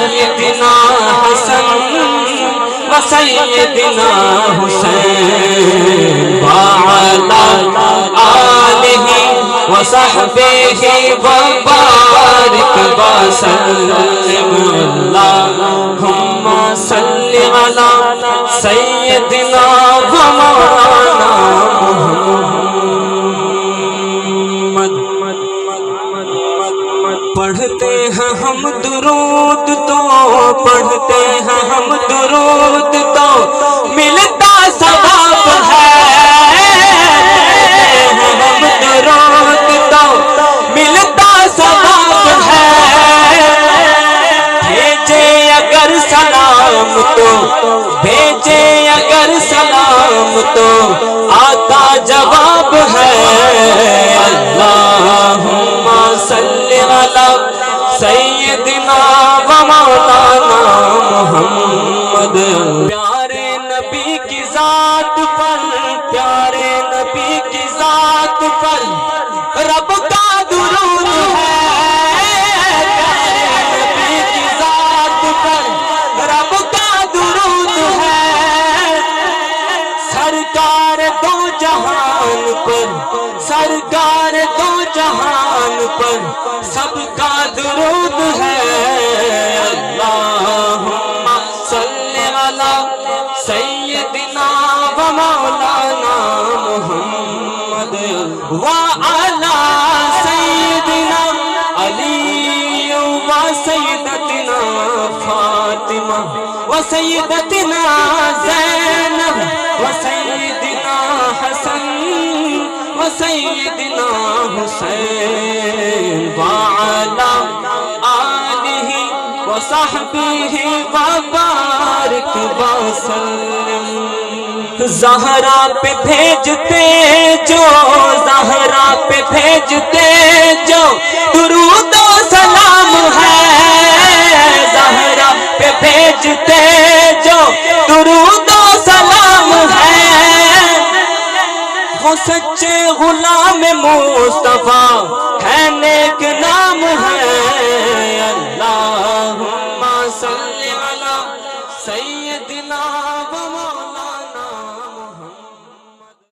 سیدنا حسن و سیدنا حسین وعلی آلہ و صحبہ وبارک وسلم اللہم صلی علی سیدنا و مولانا پڑھتے ہیں ہم درود تو پڑھتے ہیں ہم درود تو ملتا ثواب ہے ہم درود تو ملتا ثواب ہے بھیجے اگر سلام تو بھیجے اگر سلام تو آتا جواب ہے اللہم صلی علی سیدنا و مولانا محمد پیارے نبی کی ذات پر پیارے نبی کی ذات پر رب کا درود ہے پیارے نبی کی ذات پر رب کا درود ہے سرکار دو جہان پر سرکار دو جہان پر سب کا درود ہے اللہم صلی علی سیدنا و مولانا محمد وعلی سیدنا علی و سیدتنا فاطمہ و سیدتنا زینب و سیدنا حسن و سیدنا حسین وعلی آلہ و صحبہ وبارک وسلم زہرا پہ بھیجتے جو زہرا پہ بھیجتے جو درود و سلام ہے زہرا پہ بھیجتے جو درود و سلام ہے وہ سچے غلام مصطفیٰ ہے نیک نام ہے